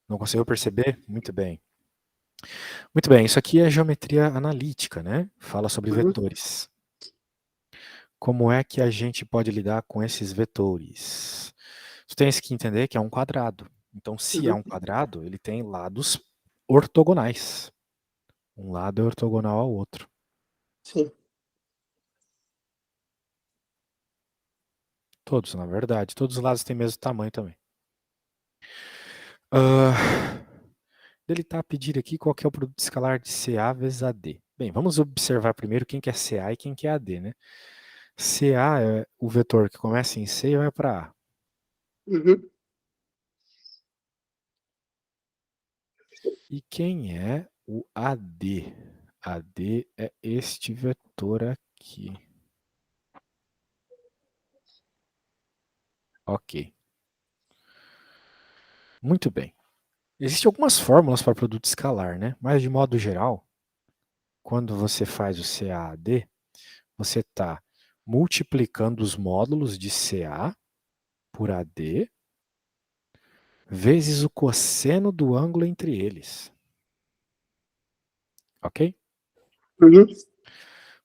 Não conseguiu perceber? Muito bem. Muito bem, isso aqui é geometria analítica, né? Fala sobre Uhum. vetores. Como é que a gente pode lidar com esses vetores? Tu tens que entender que é um quadrado. Então, se é Uhum. um quadrado, ele tem lados ortogonais. Um lado é ortogonal ao outro. Sim. Todos, na verdade. Todos os lados têm o mesmo tamanho também. Ele está a pedir aqui qual que é o produto escalar de CA vezes AD. Bem, vamos observar primeiro quem que é CA e quem que é AD, né? CA é o vetor que começa em C e vai para A. Uhum. E quem é o AD? AD é este vetor aqui. Ok. Muito bem. Existem algumas fórmulas para produto escalar, né? Mas de modo geral, quando você faz o CAAD, você está multiplicando os módulos de CA por AD vezes o cosseno do ângulo entre eles. Ok? Uhum.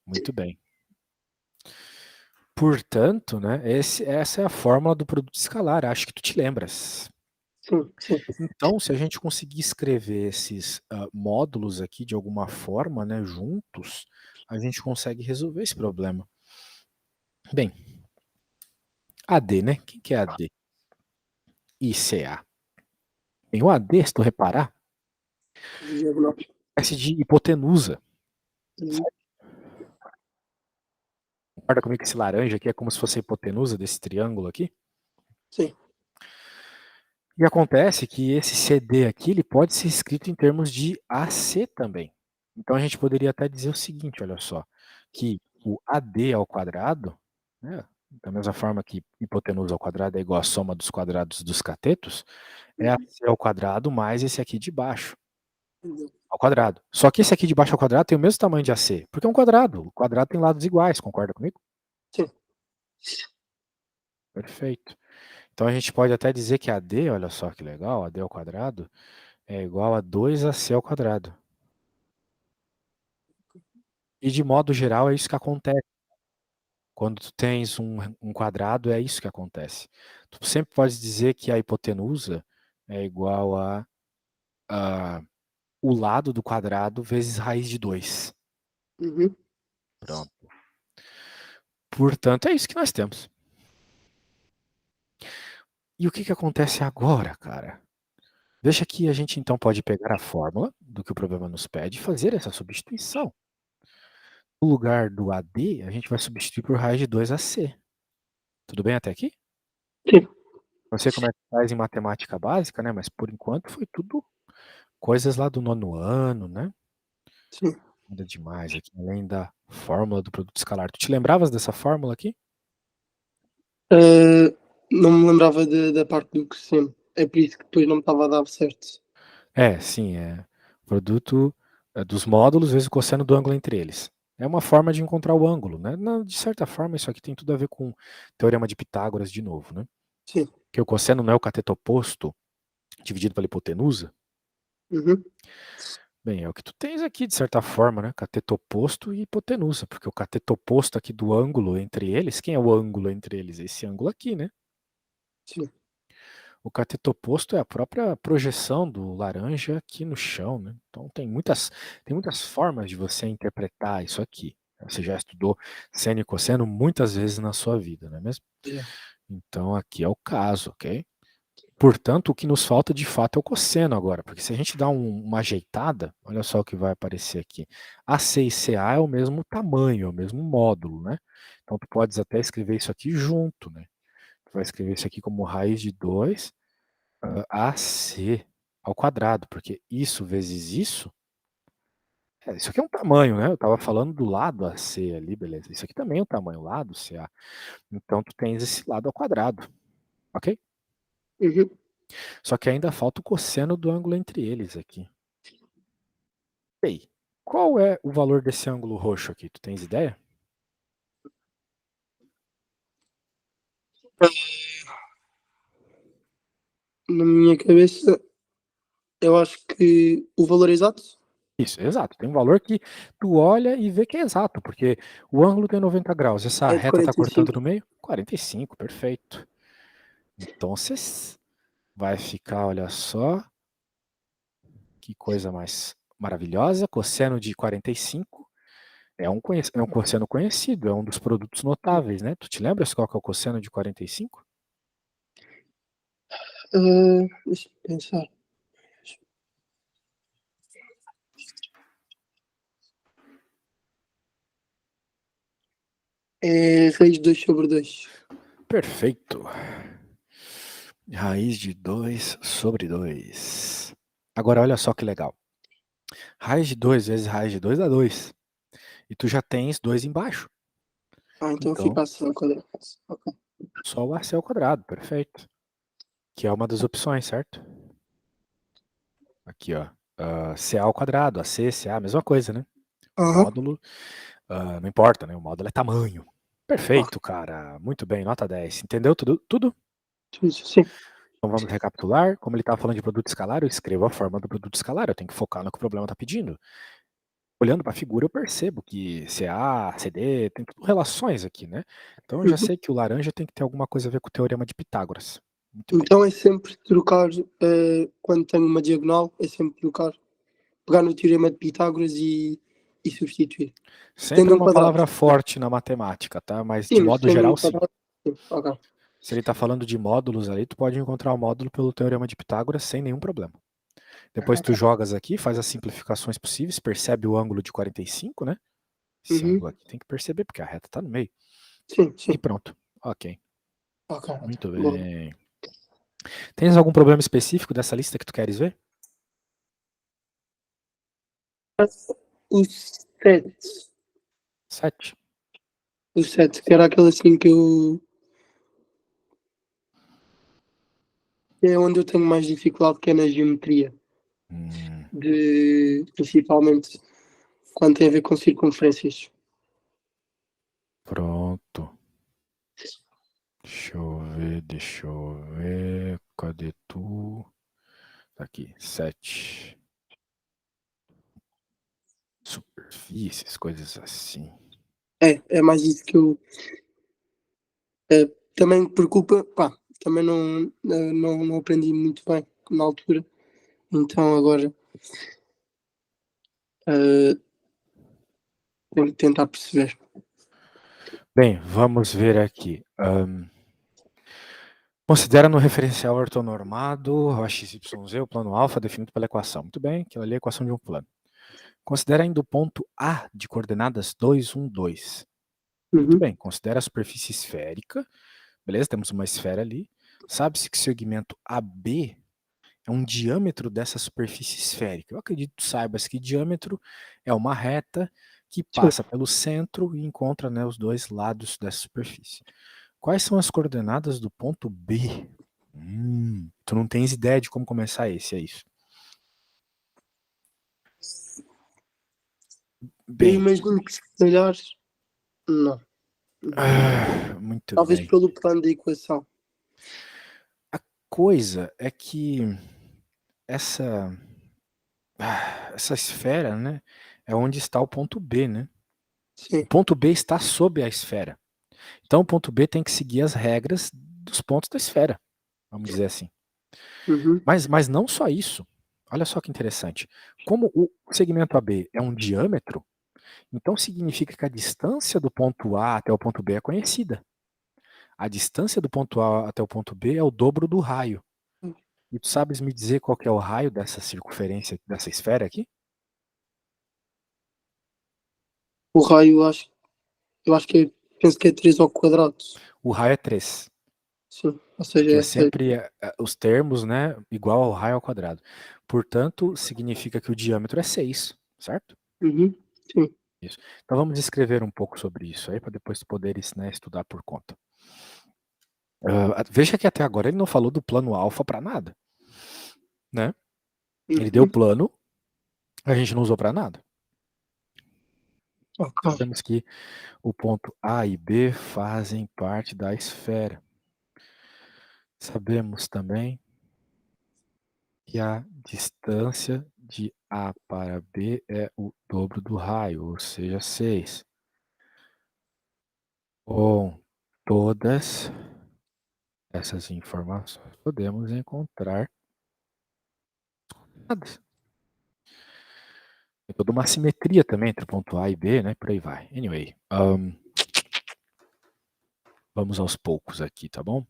Muito bem. Portanto, né, essa é a fórmula do produto escalar. Acho que tu te lembras. Sim, sim. Então, se a gente conseguir escrever esses módulos aqui de alguma forma, né, juntos, a gente consegue resolver esse problema. Bem, AD, né? Quem que é AD? E CA. Bem, o AD, se tu reparar, Diagonal. é espécie de hipotenusa. Uhum. Concorda comigo que esse laranja aqui é como se fosse a hipotenusa desse triângulo aqui? Sim. E acontece que esse CD aqui ele pode ser escrito em termos de AC também. Então a gente poderia até dizer o seguinte, olha só, que o AD ao quadrado, né, da mesma forma que hipotenusa ao quadrado é igual à soma dos quadrados dos catetos, é Uhum. AC ao quadrado mais esse aqui de baixo Entendeu? ao quadrado. Só que esse aqui de baixo ao quadrado tem o mesmo tamanho de AC, porque é um quadrado. O quadrado tem lados iguais, concorda comigo? Sim. Perfeito. Então a gente pode até dizer que AD, olha só que legal, AD ao quadrado é igual a 2AC ao quadrado. E de modo geral é isso que acontece. Quando tu tens um quadrado, é isso que acontece. Tu sempre pode dizer que a hipotenusa é igual a o lado do quadrado vezes raiz de 2. Uhum. Pronto. Portanto, é isso que nós temos. E o que que acontece agora, cara? Veja que a gente então pode pegar a fórmula do que o problema nos pede e fazer essa substituição. No lugar do AD, a gente vai substituir por raiz de 2AC. Tudo bem até aqui? Sim. Não sei como é que faz em matemática básica, né? Mas por enquanto foi tudo coisas lá do nono ano, né? Sim. Nada demais aqui, além da fórmula do produto escalar. Tu te lembravas dessa fórmula aqui? Não me lembrava da parte do crescendo. É por isso que depois não me estava a dar certo. É, sim, é produto dos módulos vezes o cosseno do ângulo entre eles. É uma forma de encontrar o ângulo, né? De certa forma, isso aqui tem tudo a ver com o teorema de Pitágoras de novo, né? Sim. Que o cosseno não é o cateto oposto dividido pela hipotenusa. Uhum. Bem, é o que tu tens aqui, de certa forma, né? Cateto oposto e hipotenusa, porque o cateto oposto aqui do ângulo entre eles, quem é o ângulo entre eles? Esse ângulo aqui, né? Sim. O cateto oposto é a própria projeção do laranja aqui no chão, né? Então tem muitas formas de você interpretar isso aqui. Você já estudou seno e cosseno muitas vezes na sua vida, não é mesmo? Já. Então aqui é o caso, ok? Portanto, o que nos falta de fato é o cosseno agora, porque se a gente dá uma ajeitada, olha só o que vai aparecer aqui. AC e CA é o mesmo tamanho, é o mesmo módulo, né? Então tu podes até escrever isso aqui junto, né? Tu vai escrever isso aqui como raiz de 2 AC ao quadrado, porque isso vezes isso, isso aqui é um tamanho, né? Eu estava falando do lado AC ali, beleza. Isso aqui também é um tamanho, lado CA. Então tu tens esse lado ao quadrado, ok? Uhum. Só que ainda falta o cosseno do ângulo entre eles aqui. Ei, qual é o valor desse ângulo roxo aqui? Tu tens ideia? Na minha cabeça, Eu acho que o valor exato? Isso, exato. Tem um valor que tu olha e vê que é exato, porque o ângulo tem 90 graus. Essa É de reta tá cortando 45. no meio? 45, perfeito. Então, vai ficar, olha só, que coisa mais maravilhosa. Cosseno de 45 é um cosseno conhecido, é um dos produtos notáveis, né? Tu te lembras qual que é o cosseno de 45? Deixa-me pensar. É raiz de 2 sobre 2. Perfeito. Raiz de 2 sobre 2. Agora, olha só que legal. Raiz de 2 vezes raiz de 2 dá 2. E tu já tens 2 embaixo. Então Então, fica assim ao quadrado. Ok. só o AC ao quadrado, perfeito. Que é uma das opções, certo? Aqui, ó. CA ao quadrado, AC, CA, mesma coisa, né? O Aham. módulo, não importa, né? O módulo é tamanho. Ok. Perfeito, cara. Muito bem, nota 10. Entendeu tudo? Tudo? Sim. Então vamos recapitular. Como ele estava falando de produto escalar, eu escrevo a forma do produto escalar. Eu tenho que focar no que o problema está pedindo. Olhando para a figura, eu percebo que CA, CD, tem tudo relações aqui, né? Então eu já Uhum. sei que o laranja tem que ter alguma coisa a ver com o teorema de Pitágoras. Muito bem. Então é sempre trocar, quando tenho uma diagonal, é sempre trocar, pegar no teorema de Pitágoras e substituir. Sempre Tendo é um uma quadrado. palavra forte na matemática, tá? Mas Sim, de mas modo tendo um geral, sim. quadrado. Sim. Ok. Se ele está falando de módulos ali, tu pode encontrar o módulo pelo teorema de Pitágoras sem nenhum problema. Depois tu jogas aqui, faz as simplificações possíveis, percebe o ângulo de 45, né? Esse Uhum. ângulo aqui tem que perceber, porque a reta está no meio. Sim, E sim. pronto. Ok. Ok. Muito Boa. bem. Tens algum problema específico dessa lista que tu queres ver? O 7. 7. O 7, que era aquele assim que eu. É onde eu tenho mais dificuldade, que é na geometria. Principalmente quando tem a ver com circunferências. Pronto. Deixa eu ver. Cadê tu? Tá aqui, 7. Superfícies, coisas assim. É mais isso que eu. Também por culpa. Pá, também não aprendi muito bem na altura. Então agora. Tenho que tentar perceber. Bem, vamos ver aqui. Considera no referencial ortonormado o XYZ, o plano alfa definido pela equação. Muito bem, aquilo ali é a equação de um plano. Considera ainda o ponto A de coordenadas 2, 1, 2. Muito Uhum. bem, considera a superfície esférica. Beleza, temos uma esfera ali. Sabe-se que o segmento AB é um diâmetro dessa superfície esférica. Eu acredito que tu saibas que diâmetro é uma reta que Sim. passa pelo centro e encontra, né, os dois lados dessa superfície. Quais são as coordenadas do ponto B? Tu não tens ideia de como começar esse, é isso? Eu Bem, imagino que se calhar. Não. muito Talvez bem. pelo plano da equação. A coisa é que essa essa esfera, né, é onde está o ponto B, né? O Sim. ponto B está sob a esfera. Então o ponto B tem que seguir as regras dos pontos da esfera, vamos dizer assim. Uhum. Mas não só isso. Olha só que interessante. Como o segmento AB é um diâmetro, então significa que a distância do ponto A até o ponto B é conhecida. A distância do ponto A até o ponto B é o dobro do raio. E tu sabes me dizer qual que é o raio dessa circunferência, dessa esfera aqui? O raio, eu acho que penso que é 3 ao quadrado. O raio é 3. Sim. Ou seja, Porque é é 6. sempre os termos, né, igual ao raio ao quadrado. Portanto, significa que o diâmetro é 6, certo? Uhum. Sim. Isso. Então vamos escrever um pouco sobre isso aí, para depois tu poderes, né, estudar por conta. Veja que até agora ele não falou do plano alfa para nada, né? Ele deu o Uhum. plano, a gente não usou para nada. Ok. Sabemos que o ponto A e B fazem parte da esfera. Sabemos também que a distância de A para B é o dobro do raio, ou seja, 6. Com todas essas informações, podemos encontrar tem toda uma simetria também entre o ponto A e B, né? Por aí vai. Anyway, vamos aos poucos aqui, tá bom?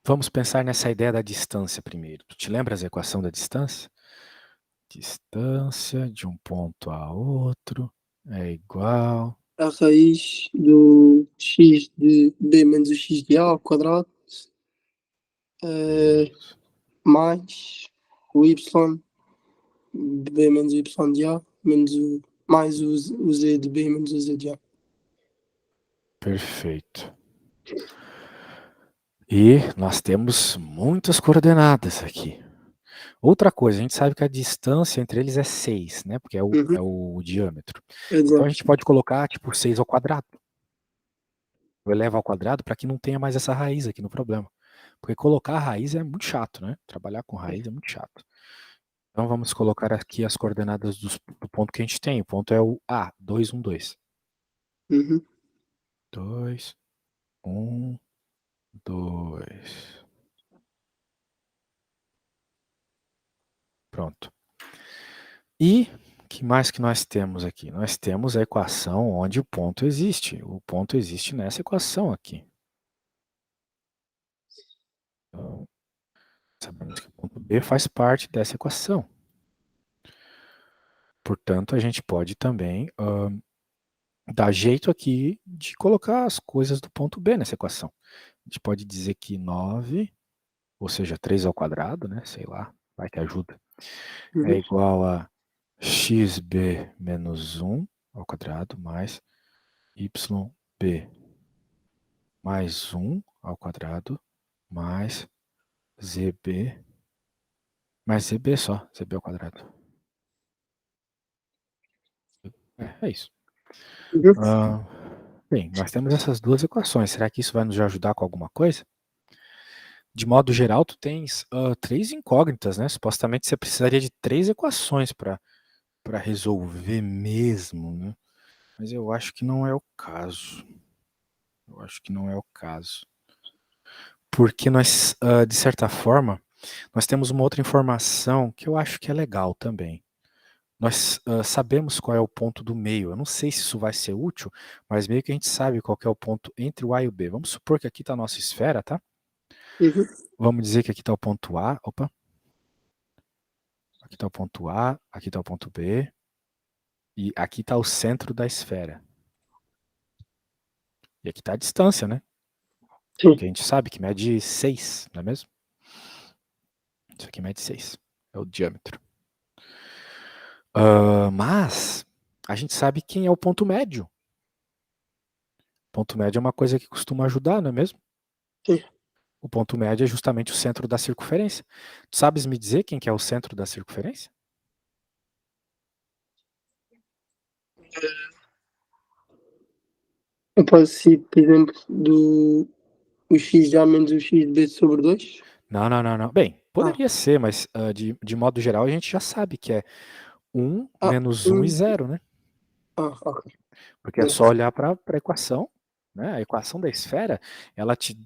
Vamos pensar nessa ideia da distância primeiro. Tu te lembras a equação da distância? Distância de um ponto a outro é igual... A raiz do x de b menos o x de a ao quadrado mais o y de b menos o y de a menos mais o z de b menos o z de a. Perfeito. E nós temos muitas coordenadas aqui. Outra coisa, a gente sabe que a distância entre eles é 6, né? Porque é o diâmetro. Então a gente pode colocar tipo 6 ao quadrado. Eu elevo ao quadrado para que não tenha mais essa raiz aqui no problema. Porque colocar a raiz é muito chato, né? Trabalhar com raiz é muito chato. Então vamos colocar aqui as coordenadas do ponto que a gente tem. O ponto é o A, 2, 1, 2. 2, 1, 2. Pronto. E o que mais que nós temos aqui? Nós temos a equação onde o ponto existe. O ponto existe nessa equação aqui. Então, sabemos que o ponto B faz parte dessa equação. Portanto, a gente pode também dar jeito aqui de colocar as coisas do ponto B nessa equação. A gente pode dizer que 9, ou seja, 3 ao quadrado, né? Sei lá, vai que ajuda. É igual a xb menos 1 ao quadrado mais yb mais 1 ao quadrado mais zb mais zb só, zb ao quadrado. É isso. Bem, nós temos essas duas equações. Será que isso vai nos ajudar com alguma coisa? De modo geral, tu tens 3 incógnitas, né? Supostamente você precisaria de 3 equações para resolver mesmo, né? Mas eu acho que não é o caso. Eu acho que não é o caso. Porque nós, de certa forma, nós temos uma outra informação que eu acho que é legal também. Nós sabemos qual é o ponto do meio. Eu não sei se isso vai ser útil, mas meio que a gente sabe qual que é o ponto entre o A e o B. Vamos supor que aqui está a nossa esfera, tá? Vamos dizer que aqui está o ponto A. Opa. Aqui está o ponto A, aqui está o ponto B. E aqui está o centro da esfera. E aqui está a distância, né? Que a gente sabe que mede 6, não é mesmo? Isso aqui mede 6. É o diâmetro. Mas a gente sabe quem é o ponto médio. O ponto médio é uma coisa que costuma ajudar, não é mesmo? Sim. O ponto médio é justamente o centro da circunferência. Tu sabes me dizer quem que é o centro da circunferência? Eu posso ser, por exemplo, do o x de a menos o x de b sobre 2? Não. Bem, poderia ser, mas de modo geral a gente já sabe que é 1 menos 1 e 0, né? Ok. Porque é só olhar para a equação, né? A equação da esfera, ela te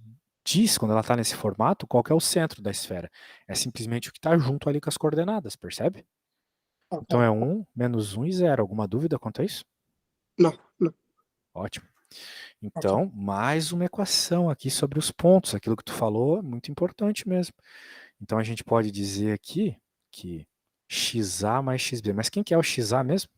diz, quando ela está nesse formato, qual que é o centro da esfera. É simplesmente o que está junto ali com as coordenadas, percebe? Então é 1 menos 1 e 0. Alguma dúvida quanto a isso? Não. Ótimo. Então, mais uma equação aqui sobre os pontos. Aquilo que tu falou é muito importante mesmo. Então a gente pode dizer aqui que XA mais XB. Mas quem que é o XA mesmo?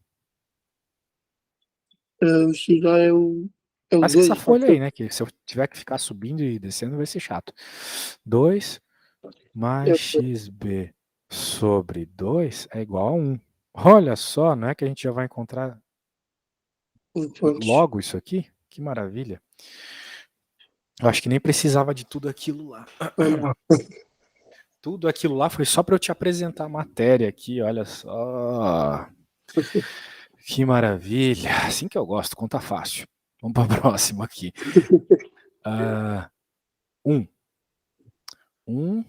O x é o Mas 2. essa folha aí, né? Que se eu tiver que ficar subindo e descendo vai ser chato. 2 mais XB sobre 2 é igual a 1. Olha só, não é que a gente já vai encontrar logo isso aqui? Que maravilha. Eu acho que nem precisava de tudo aquilo lá. Tudo aquilo lá foi só para eu te apresentar a matéria aqui, olha só. Que maravilha. Assim que eu gosto, conta fácil. Vamos para a próxima aqui. 1.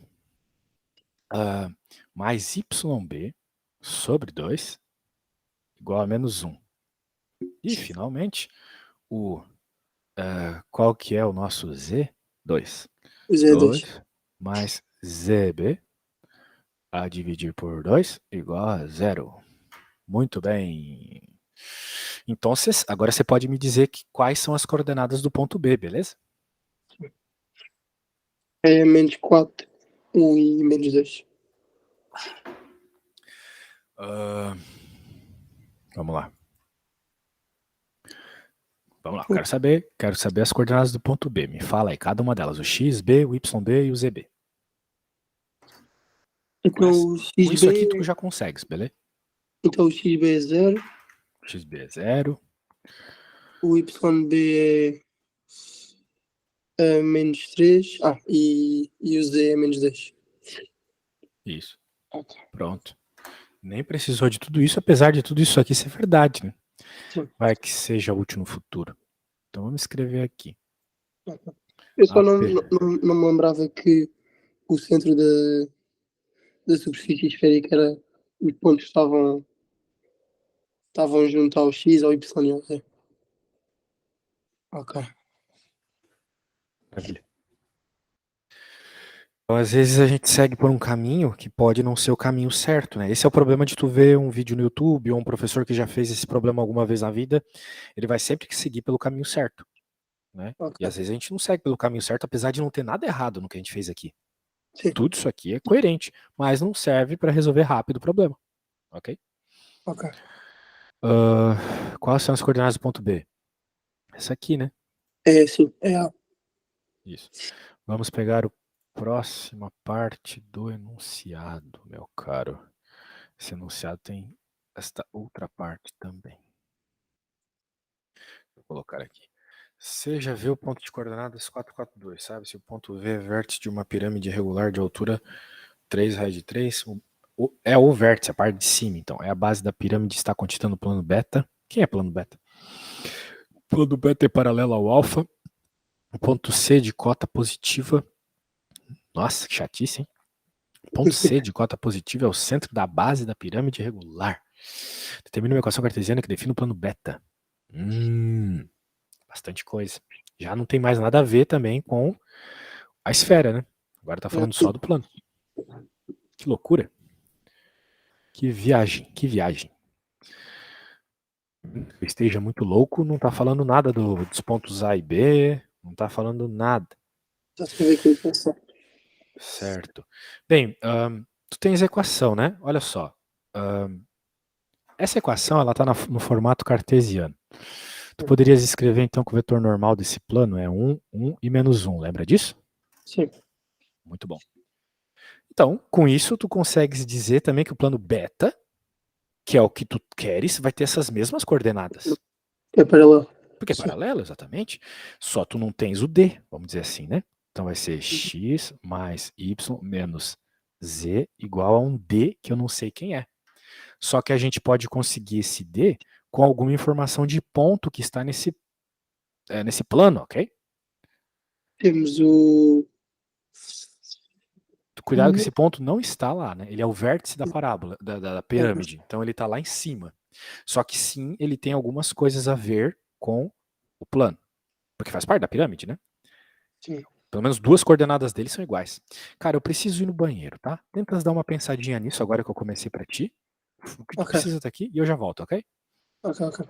mais YB sobre 2 igual a menos 1. E, finalmente, qual que é o nosso Z? 2. O Z2. 2 mais ZB a dividir por 2 igual a 0. Muito bem. Então, agora você pode me dizer quais são as coordenadas do ponto B, beleza? É menos 4, 1 e menos 2. Vamos lá. Vamos lá, quero saber as coordenadas do ponto B. Me fala aí, cada uma delas, o X, B, o YB e o ZB. Então o Com isso aqui tu XB, já consegues, beleza? então o XB é 0, O XB é 0, o YB é menos 3, e o Z é menos 2. isso. Pronto. Nem precisou de tudo isso, apesar de tudo isso aqui ser verdade, né? Sim. Vai que seja útil no futuro. Então vamos escrever aqui. Eu só não me lembrava que o centro da superfície esférica era os pontos que estavam junto ao X, ao Y e ao Z. Ok. Maravilha. Então, às vezes a gente segue por um caminho que pode não ser o caminho certo, né? Esse é o problema de tu ver um vídeo no YouTube ou um professor que já fez esse problema alguma vez na vida, ele vai sempre seguir pelo caminho certo, né? Ok. E às vezes a gente não segue pelo caminho certo, apesar de não ter nada errado no que a gente fez aqui. Sim. Tudo isso aqui é coerente, mas não serve para resolver rápido o problema, ok? Ok. Quais são as coordenadas do ponto B? Essa aqui, né? É sim, é A. Isso. Vamos pegar a próxima parte do enunciado, meu caro. Esse enunciado tem esta outra parte também. Vou colocar aqui. Você já viu o ponto de coordenadas 442, sabe? Se o ponto V é vértice de uma pirâmide regular de altura 3 raiz de 3, é o vértice, a parte de cima. Então, é a base da pirâmide, está contida no plano beta. Quem é plano beta? O plano beta é paralelo ao alfa. O ponto C de cota positiva. Nossa, que chatice, hein? O ponto C de cota positiva é o centro da base da pirâmide regular. Determina uma equação cartesiana que define o plano beta. Bastante coisa. Já não tem mais nada a ver também com a esfera, né? Agora tá falando só do plano. Que loucura. Que viagem, que viagem. Esteja muito louco, não tá falando nada dos pontos A e B, não tá falando nada. Já escrevi aqui a equação. Certo. Bem, tu tens a equação, né? Olha só. Essa equação, ela tá no formato cartesiano. Tu poderias escrever, então, que o vetor normal desse plano é 1, 1 e menos 1. Lembra disso? Sim. Muito bom. Então, com isso, tu consegues dizer também que o plano beta, que é o que tu queres, vai ter essas mesmas coordenadas. É paralelo. Porque é paralelo, exatamente. Só tu não tens o D, vamos dizer assim, né? Então vai ser x mais y menos z igual a um D que eu não sei quem é. Só que a gente pode conseguir esse D com alguma informação de ponto que está nesse plano, ok? Temos o. Cuidado que esse ponto não está lá, né? Ele é o vértice da parábola, da pirâmide. Então ele está lá em cima. Só que sim, ele tem algumas coisas a ver com o plano. Porque faz parte da pirâmide, né? Sim. Pelo menos duas coordenadas dele são iguais. Cara, eu preciso ir no banheiro, tá? Tenta dar uma pensadinha nisso agora que eu comecei pra ti. O que tu Ok. precisa tá aqui e eu já volto, ok? Ok, ok.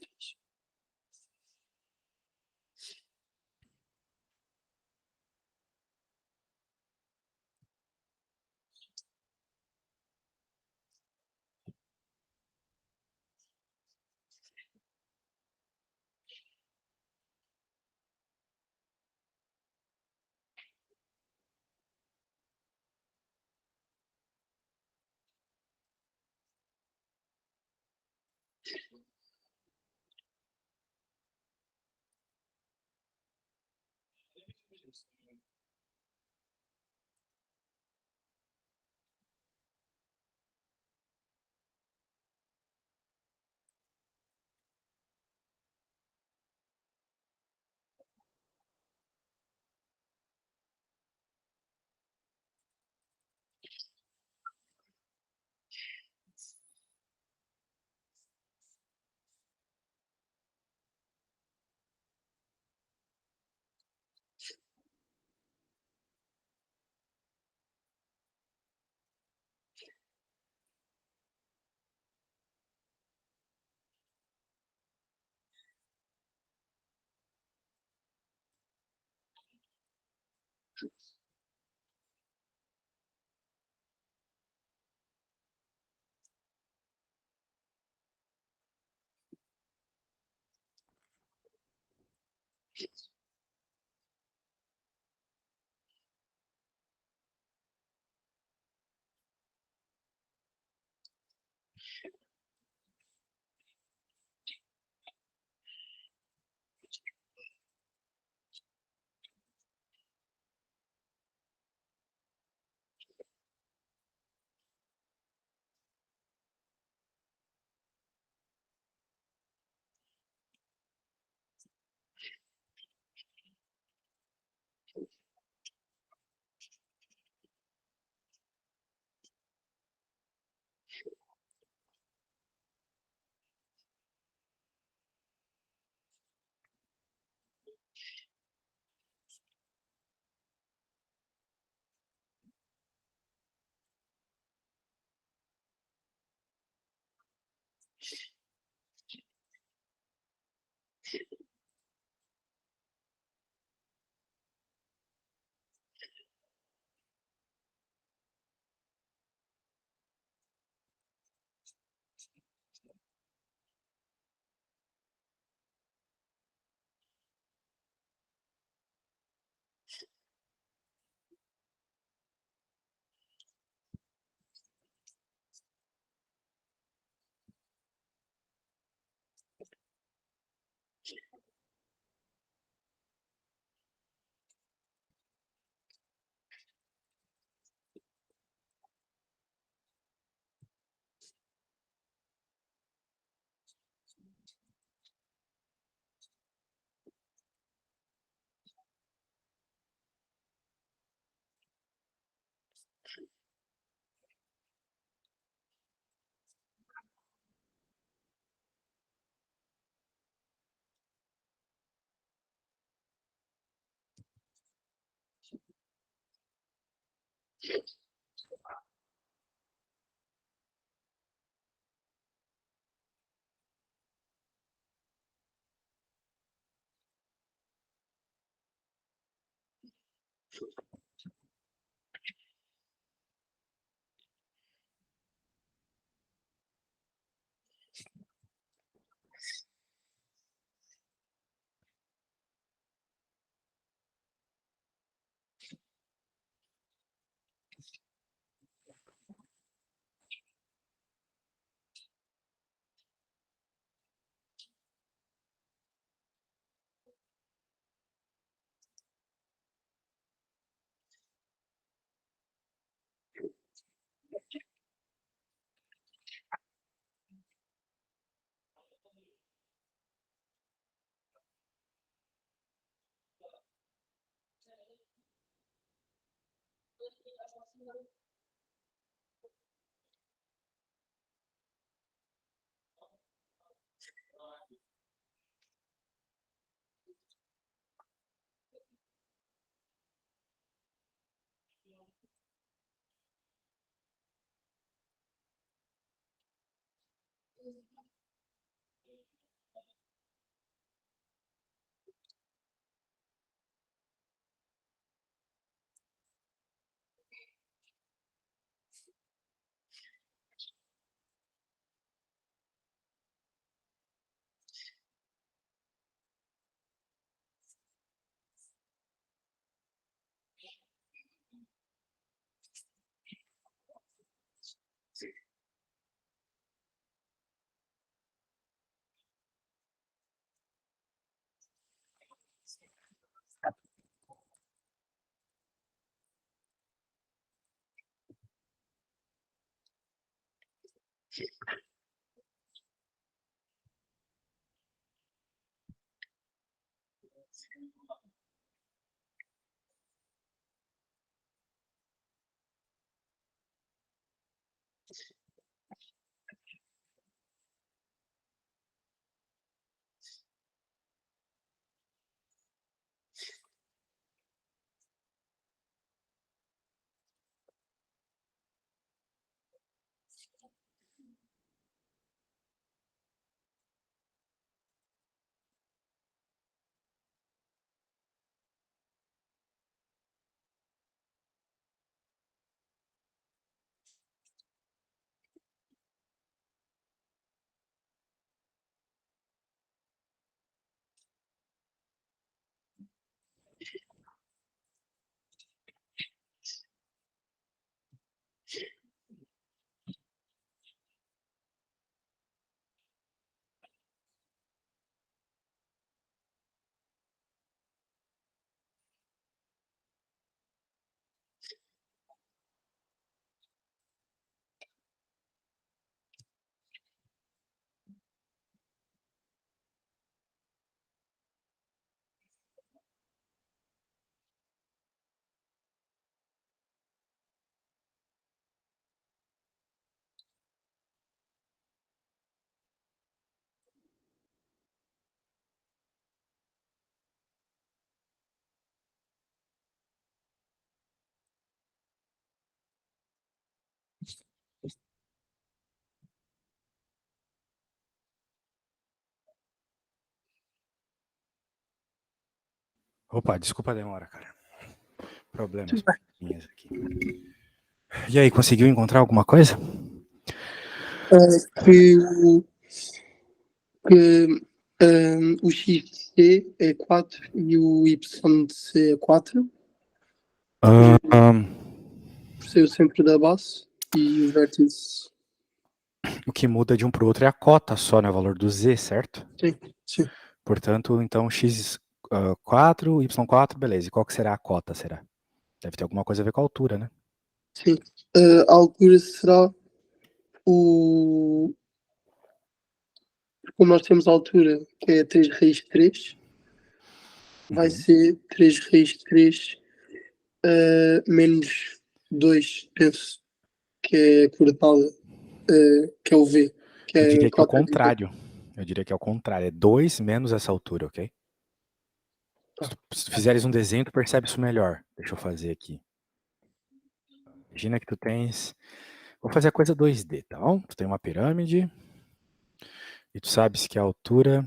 3. Opa, desculpa a demora, cara. Problemas minhas aqui. E aí, conseguiu encontrar alguma coisa? Que o XC é 4 e o YC é 4, por ser o centro da base, e o vértice. O que muda de um para o outro é a cota só, né? O valor do Z, certo? Sim, sim. Portanto, então, x4, y4, beleza. E qual que será a cota, será? Deve ter alguma coisa a ver com a altura, né? Sim. A altura será o. Como nós temos a altura, que é 3 raiz de 3, vai ser 3 raiz de 3 menos 2, penso, que é a coordenada, que é o V, que Eu é diria que é o 4 vezes. contrário. Eu diria que é o contrário. É 2 menos essa altura, ok? Se tu fizeres um desenho, tu percebe isso melhor. Deixa eu fazer aqui. Imagina que tu tens... Vou fazer a coisa 2D, tá bom? Tu tem uma pirâmide e tu sabes que a altura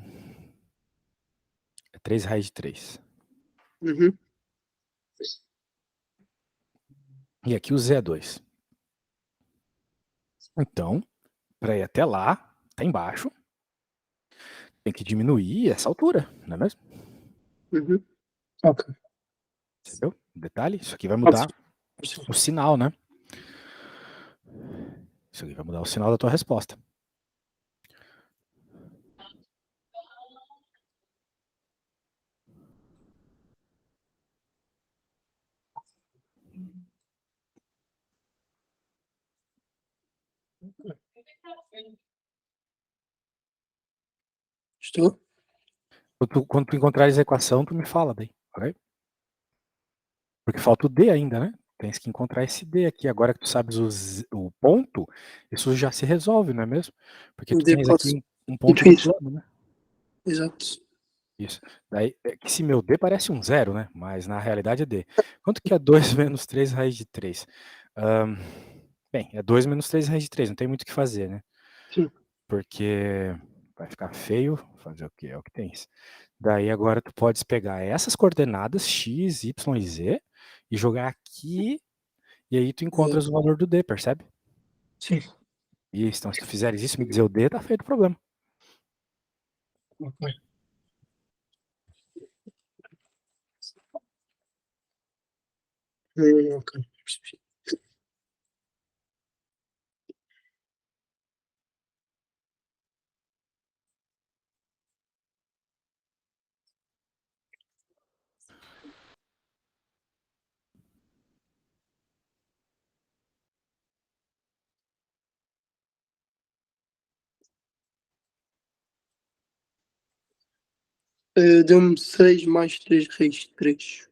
é 3 raiz de 3. Uhum. E aqui o Z é 2. Então, para ir até lá, tá embaixo, tem que diminuir essa altura, não é mesmo? Uhum. Ok. Entendeu? Detalhe, isso aqui vai Pode mudar ser. Pode ser. o sinal, né? Isso aqui vai mudar o sinal da tua resposta. Estou? Quando tu encontrares a equação, tu me fala daí, ok? Porque falta o D ainda, né? Tens que encontrar esse D aqui. Agora que tu sabes o ponto, isso já se resolve, não é mesmo? Porque O tu D tens posso aqui um ponto no substituir. plano, né? Exato. Isso. Daí, é que se meu D parece um zero, né? Mas na realidade é D. Quanto que é 2 menos 3 raiz de 3? Bem, é 2 menos 3 raiz de 3, não tem muito o que fazer, né? Sim. Porque vai ficar feio, fazer o que? É o que tens. Daí agora tu podes pegar essas coordenadas x, y e z e jogar aqui, e aí tu encontras o valor do D, percebe? Sim. Isso, então se tu fizeres isso, me dizer o D, tá feito o problema. Ok. Ok. Percebi. Deu-me 6 mais 3 raiz de 3.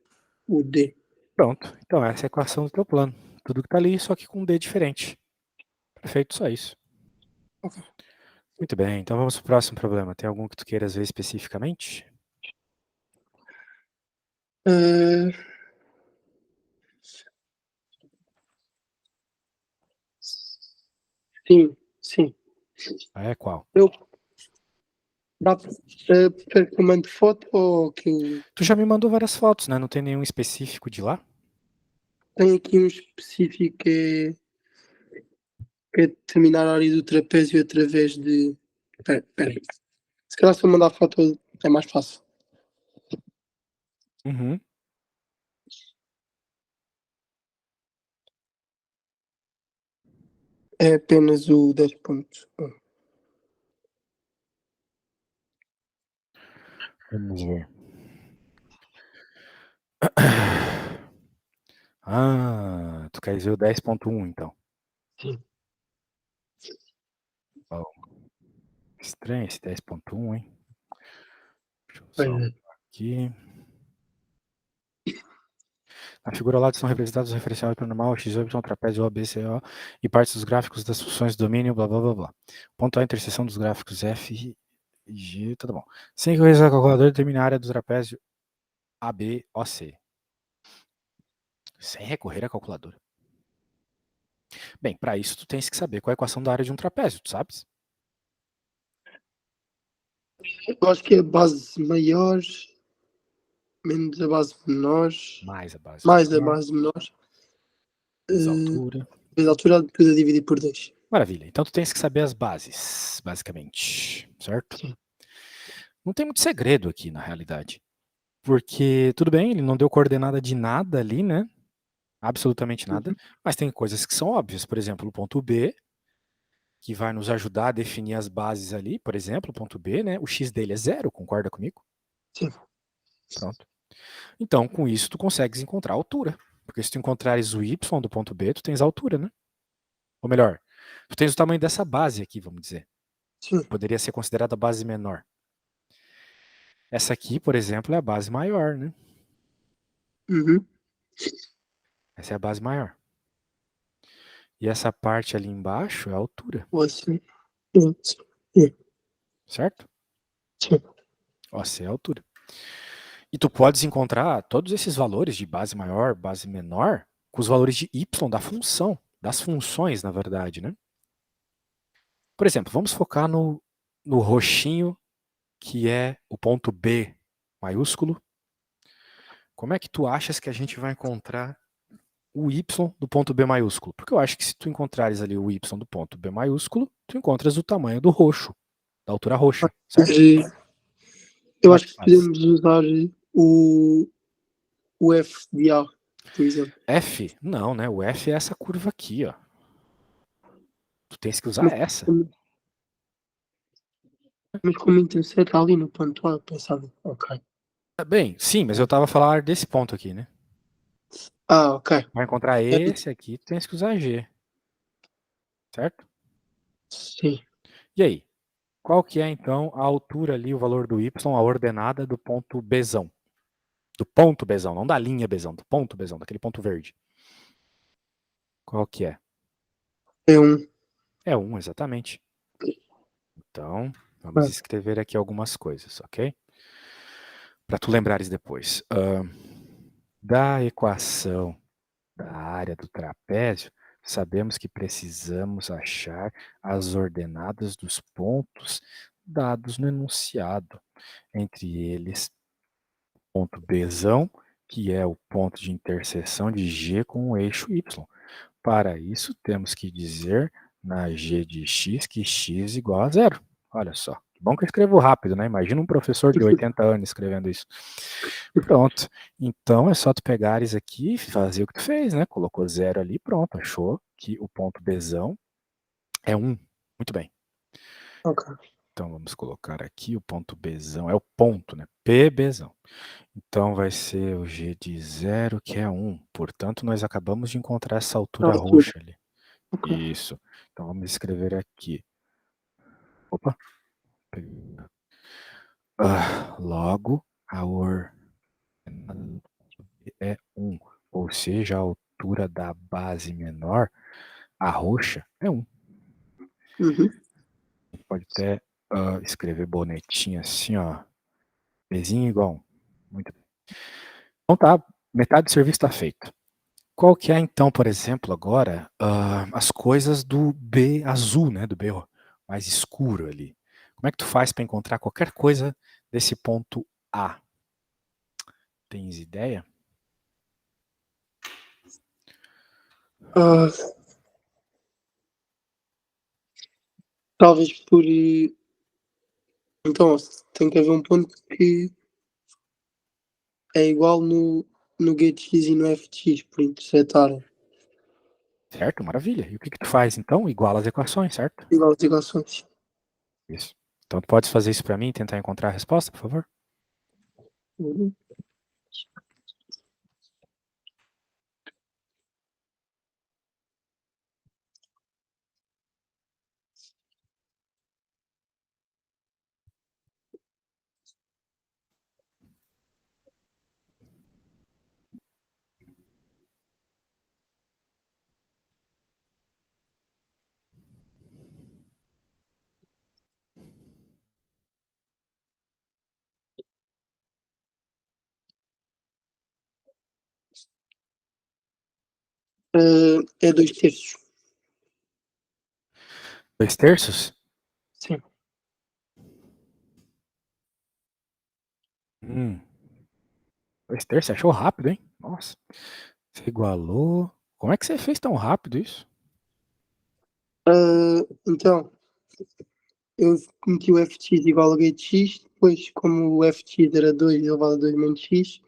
O D. Pronto. Então essa é a equação do teu plano. Tudo que tá ali, só que com um D diferente. Perfeito, só isso. Ok. Muito bem, então vamos pro próximo problema. Tem algum que tu queiras ver especificamente? Sim. É qual? Prefere que eu mande foto ou que eu... Tu já me mandou várias fotos, né? Não tem nenhum específico de lá? Tenho aqui um específico que é determinar a área do trapézio através de... Espera aí. Se calhar se eu mandar foto é mais fácil. Uhum. É apenas o 10.1. Vamos ver. Ah, tu quer ver o 10.1 então. Sim. Oh, estranho esse 10.1, hein? Deixa eu Pois só é. aqui. Na figura ao lado estão representados o referencial hipernormal, x, y, trapézio, O, B, C, O e partes dos gráficos das funções do domínio, blá, blá, blá, blá. Ponto A, interseção dos gráficos F e G, tudo bom. Sem que o resultado calculador determine a área do trapézio AB, OC. Sem recorrer à calculadora. Bem, para isso tu tens que saber qual é a equação da área de um trapézio, tu sabes? Eu acho que é a base maior menos a base menor, Mais a base mais a menor, base menor, vezes a altura. vezes a altura, tudo a dividir por 2. Maravilha. Então tu tens que saber as bases, basicamente, certo? Sim. Não tem muito segredo aqui, na realidade. Porque, tudo bem, ele não deu coordenada de nada ali, né? Absolutamente nada. Uhum. Mas tem coisas que são óbvias. Por exemplo, o ponto B, que vai nos ajudar a definir as bases ali. Por exemplo, o ponto B, né? O x dele é 0, concorda comigo? Sim. Pronto. Então, com isso, tu consegues encontrar a altura. Porque se tu encontrares o y do ponto B, tu tens a altura, né? Ou melhor, tu tens o tamanho dessa base aqui, vamos dizer. Sim. Poderia ser considerada a base menor. Essa aqui, por exemplo, é a base maior, né? Uhum. Essa é a base maior. E essa parte ali embaixo é a altura, Ou assim. Sim. certo? Sim. Essa é a altura. E tu podes encontrar todos esses valores de base maior, base menor, com os valores de y da função, das funções, na verdade, né? Por exemplo, vamos focar no roxinho, que é o ponto B maiúsculo. Como é que tu achas que a gente vai encontrar o y do ponto B maiúsculo? Porque eu acho que se tu encontrares ali o y do ponto B maiúsculo, tu encontras o tamanho do roxo, da altura roxa, certo? Eu Como é acho que que faz? podemos usar o, o F de A, por exemplo. F? Não, né? O F é essa curva aqui, ó. Tu tens que usar Mas, essa. mas como intercepta ali no ponto A, eu pensava, ok. Bem, sim, mas eu tava falando desse ponto aqui, né? Ah, ok. Para encontrar esse aqui, tu tens que usar G, certo? Sim. E aí? Qual que é, então, a altura ali, o valor do y, a ordenada do ponto Bzão? Do ponto Bzão, não da linha Bzão, do ponto Bzão, daquele ponto verde. Qual que é? É um. É 1, exatamente. Então, vamos escrever aqui algumas coisas, ok? Para tu lembrares depois. Da equação da área do trapézio, sabemos que precisamos achar as ordenadas dos pontos dados no enunciado. Entre eles, ponto Bzão, que é o ponto de interseção de G com o eixo Y. Para isso, temos que dizer na G de x que x igual a 0. Olha só, que bom que eu escrevo rápido, né? Imagina um professor de 80 anos escrevendo isso. Pronto. Então é só tu pegares aqui e fazer o que tu fez, né? Colocou 0 ali, pronto. Achou que o ponto Bzão é 1. Muito bem. Ok. Então vamos colocar aqui o ponto Bzão, é o ponto, né? PBzão. Então vai ser o G de 0, que é 1. Portanto, nós acabamos de encontrar essa altura Altura. roxa ali. Ok. Isso. Então vamos escrever aqui. Opa. Logo, our é 1. Ou seja, a altura da base menor, a roxa, é 1. Uhum. Pode até escrever bonetinha assim, ó. Pezinho igual 1. Muito bem. Então tá, metade do serviço está feito. Qual que é então, por exemplo, agora, as coisas do B azul, né? Do B mais escuro ali. Como é que tu faz para encontrar qualquer coisa desse ponto A? Tens ideia? Ah, talvez por. Então, tem que haver um ponto que é igual no GetX e no FX, por intersetarem. Certo? Maravilha. E o que que tu faz então? Iguala as equações, certo? Igual as equações. Isso. Então tu podes fazer isso para mim e tentar encontrar a resposta, por favor? Uhum. É 2/3. 2/3? Sim. 2/3, você achou rápido, hein? Nossa. Você igualou. Como é que você fez tão rápido isso? Então, eu meti o FX igual a GetX, depois, como o FX era 2 elevado a 2 menos x,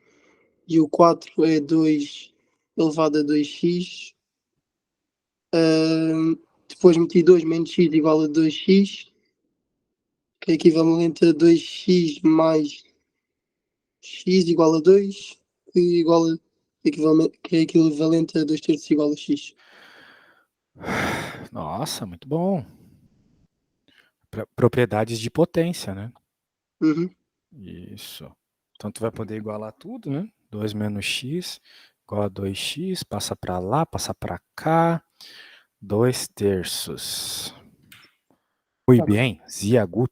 e o 4 é 2 elevado a 2x, depois meti 2 menos x igual a 2x, que é equivalente a 2x mais x igual a 2, que é equivalente a 2/3 igual a x. Nossa, muito bom. Propriedades de potência, né? Uhum. Isso. Então tu vai poder igualar tudo, né? 2 menos x igual a 2x, passa para lá, passa para cá. 2/3. Muy Tá bem. bien, sehr gut.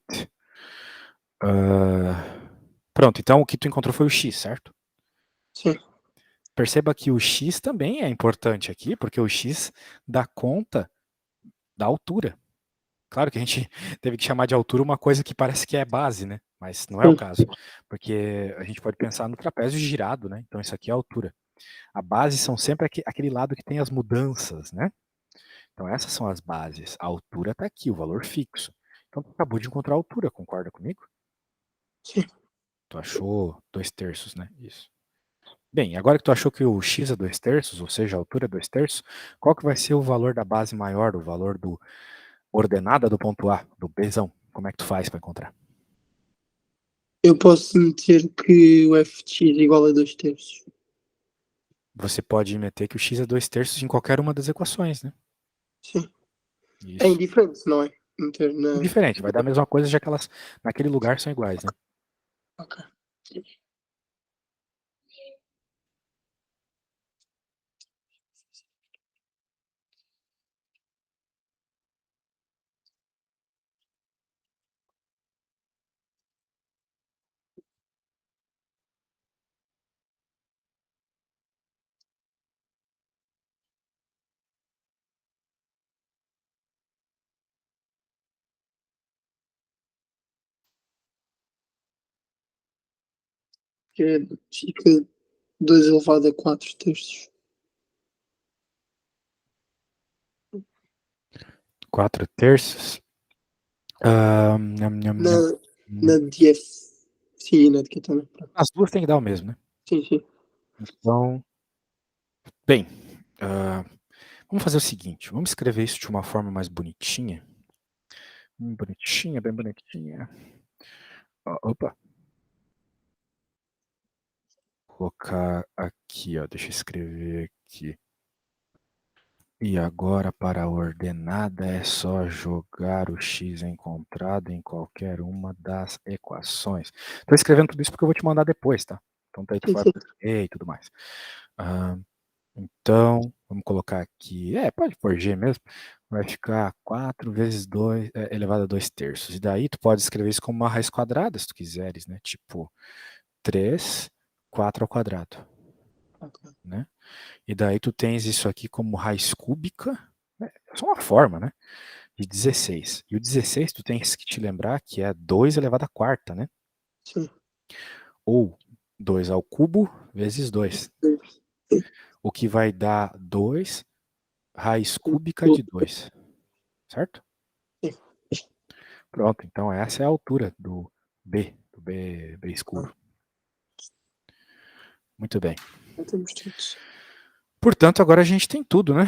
Pronto, então o que tu encontrou foi o x, certo? Sim. Perceba que o x também é importante aqui, porque o x dá conta da altura. Claro que a gente teve que chamar de altura uma coisa que parece que é base, né? Mas não é o caso, porque a gente pode pensar no trapézio girado, né? Então isso aqui é a altura. A base são sempre aquele lado que tem as mudanças, né? Então essas são as bases. A altura está aqui, o valor fixo. Então tu acabou de encontrar a altura, concorda comigo? Sim. Tu achou 2/3, né? Isso. Bem, agora que tu achou que o x é 2/3, ou seja, a altura é 2/3, qual que vai ser o valor da base maior, o valor do ordenada do ponto A, do Bzão? Como é que tu faz para encontrar? Eu posso meter que o FX é igual a 2/3. Você pode meter que o x é 2/3 em qualquer uma das equações, né? Sim. É Isso. indiferente, não é? Meter na. Indiferente, vai dar a mesma coisa, já que elas naquele lugar são iguais, né? Ok. Que fica 2 elevado a 4/3. 4/3. Nham, nham, Na, nham. na de F. Sim, na de Q também. Pronto. As duas têm que dar o mesmo, né? Sim, sim. Então, bem, vamos fazer o seguinte, vamos escrever isso de uma forma mais bonitinha. Bonitinha, bem bonitinha. Opa. Vou colocar aqui, ó, deixa eu escrever aqui. E agora, para a ordenada, é só jogar o x encontrado em qualquer uma das equações. Estou escrevendo tudo isso porque eu vou te mandar depois, tá? Então, daí tu vai aprender e tudo mais. Então, vamos colocar aqui, pode pôr g mesmo, vai ficar 4 vezes 2 elevado a 2 terços. E daí tu pode escrever isso como uma raiz quadrada, se tu quiseres, né? Tipo, 3, 4 ao quadrado, né? E daí tu tens isso aqui como raiz cúbica, né? É só uma forma, né? De 16. E o 16 tu tens que te lembrar que é 2 elevado à quarta, né? Sim. Ou 2 ao cubo vezes 2. O que vai dar 2 raiz cúbica de 2. Certo? Sim. Pronto, então essa é a altura do B escuro. Muito bem. Temos todos. Portanto, agora a gente tem tudo, né?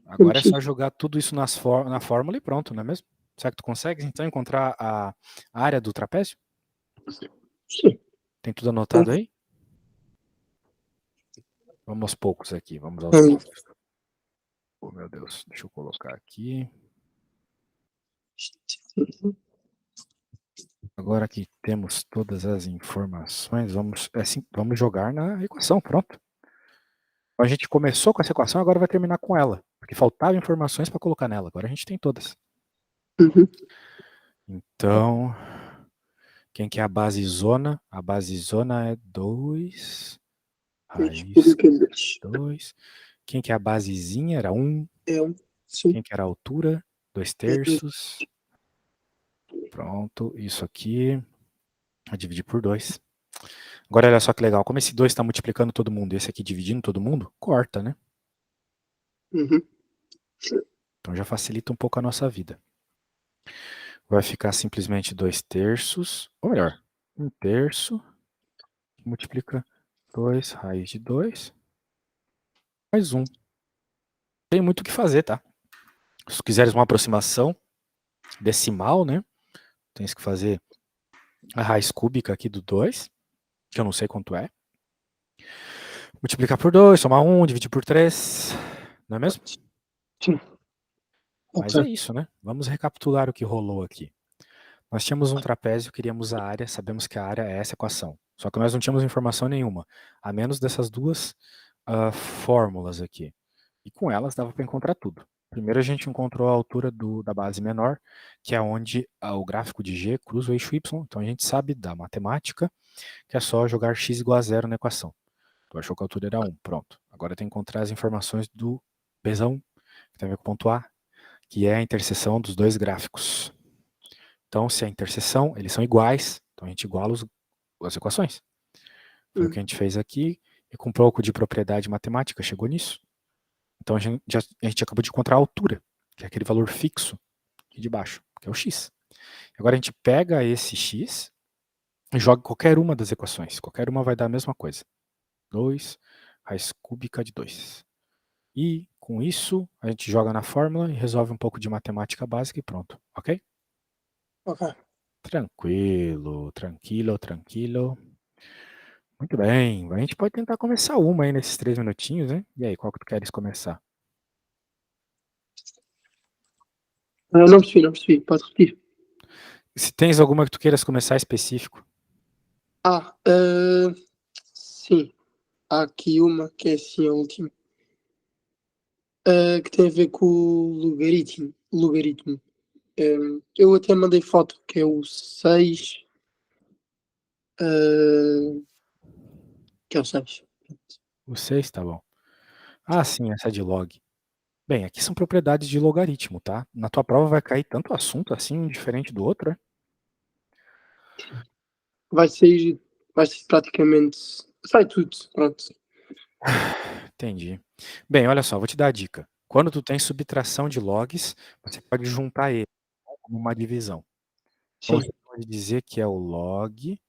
Agora é só jogar tudo isso na fórmula e pronto, não é mesmo? Será que tu consegues, então, encontrar a área do trapézio? Sim. Tem tudo anotado aí? Vamos aos poucos aqui, vamos aos poucos. Oh, meu Deus, deixa eu colocar aqui. Agora que temos todas as informações, vamos jogar na equação, pronto. A gente começou com essa equação, agora vai terminar com ela. Porque faltavam informações para colocar nela, agora a gente tem todas. Então, quem que é a base zona? A base zona é 2 raiz 2. Quem que é a basezinha? Era 1. Quem que era a altura? 2 terços. Pronto, isso aqui. Vou dividir por 2. Agora olha só que legal, como esse 2 está multiplicando todo mundo e esse aqui dividindo todo mundo, corta, né? Então já facilita um pouco a nossa vida. Vai ficar simplesmente 2 terços, ou melhor, 1 terço, multiplica 2 raiz de 2, mais 1. Tem muito o que fazer, tá? Se tu quiseres uma aproximação decimal, né? Tens que fazer a raiz cúbica aqui do 2, que eu não sei quanto é. Multiplicar por 2, somar 1, dividir por 3, não é mesmo? Sim. Mas é isso, né? Vamos recapitular o que rolou aqui. Nós tínhamos um trapézio, queríamos a área, sabemos que a área é essa equação. Só que nós não tínhamos informação nenhuma, a menos dessas duas fórmulas aqui. E com elas dava para encontrar tudo. Primeiro a gente encontrou a altura da base menor, que é onde o gráfico de G cruza o eixo Y. Então a gente sabe da matemática que é só jogar x igual a 0 na equação. Tu achou que a altura era 1, pronto. Agora tem que encontrar as informações do Bzão, que tem a ver com o ponto A, que é a interseção dos dois gráficos. Então, se a interseção, eles são iguais, então a gente iguala as equações. Foi o que a gente fez aqui, e com um pouco de propriedade matemática chegou nisso. Então a gente acabou de encontrar a altura, que é aquele valor fixo aqui de baixo, que é o x. Agora a gente pega esse x e joga qualquer uma das equações. Qualquer uma vai dar a mesma coisa. 2 raiz cúbica de 2. E com isso a gente joga na fórmula e resolve um pouco de matemática básica e pronto, ok? Ok. Tranquilo, tranquilo, tranquilo. Muito bem, a gente pode tentar começar uma aí nesses 3 minutinhos, né? E aí, qual que tu queres começar? Não percebi, pode repetir. Se tens alguma que tu queiras começar específico. Sim. Há aqui uma que é assim a última. Que tem a ver com o logaritmo. Eu até mandei foto, que é o 6. Que é o 6. O 6, tá bom. Ah, sim, essa de log. Bem, aqui são propriedades de logaritmo, tá? Na tua prova vai cair tanto assunto assim, um diferente do outro, né? Vai ser praticamente. Sai tudo, pronto. Entendi. Bem, olha só, vou te dar a dica. Quando tu tem subtração de logs, você pode juntar ele como uma divisão. Então Sim. você pode dizer que é o log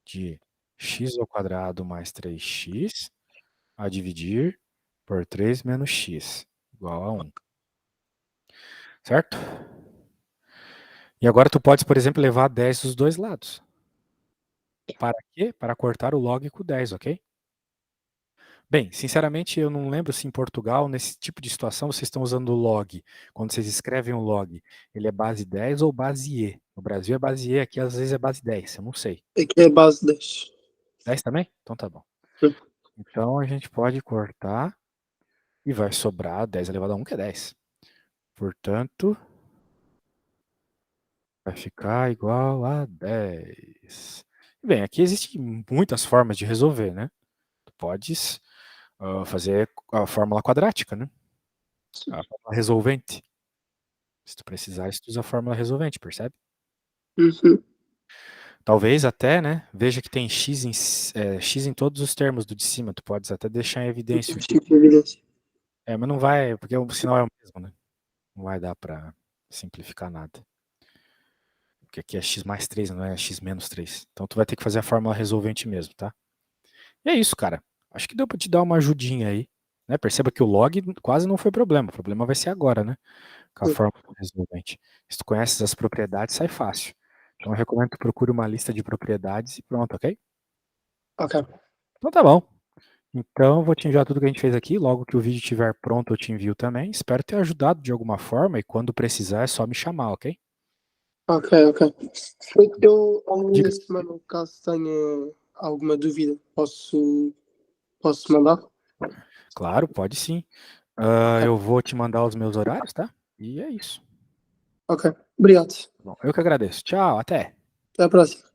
de x ao quadrado mais 3x a dividir por 3 menos x, igual a 1. Certo? E agora tu podes, por exemplo, levar 10 dos dois lados. Para quê? Para cortar o log com 10, ok? Bem, sinceramente, eu não lembro se em Portugal, nesse tipo de situação, vocês estão usando o log. Quando vocês escrevem o log, ele é base 10 ou base E? No Brasil é base E, aqui às vezes é base 10, eu não sei. Aqui é base 10. 10 também? Então tá bom. Hum. Então a gente pode cortar e vai sobrar 10 elevado a 1, que é 10. Portanto, vai ficar igual a 10. Bem, aqui existem muitas formas de resolver, né? Tu podes fazer a fórmula quadrática, né? A fórmula resolvente. Se tu precisar, tu usa a fórmula resolvente, percebe? Uhum. Talvez até, né? Veja que tem x em todos os termos do de cima. Tu podes até deixar em evidência o x. Tipo de evidência. Mas não vai, porque o sinal é o mesmo, né? Não vai dar para simplificar nada. Porque aqui é x mais 3, não é x menos 3. Então tu vai ter que fazer a fórmula resolvente mesmo, tá? E é isso, cara. Acho que deu para te dar uma ajudinha aí. Né? Perceba que o log quase não foi problema. O problema vai ser agora, né? Com a fórmula resolvente. Se tu conheces as propriedades, sai fácil. Então eu recomendo que tu procure uma lista de propriedades e pronto, ok? Ok. Então tá bom. Então, vou te enviar tudo que a gente fez aqui. Logo que o vídeo estiver pronto, eu te envio também. Espero ter ajudado de alguma forma e quando precisar é só me chamar, ok? Ok, ok. Eu, ao longo Diga. da semana, caso tenha alguma dúvida, posso mandar? Claro, pode sim. Ok, Eu vou te mandar os meus horários, tá? E é isso. ok. Obrigado. Bom, eu que agradeço. Tchau, até. Até a próxima.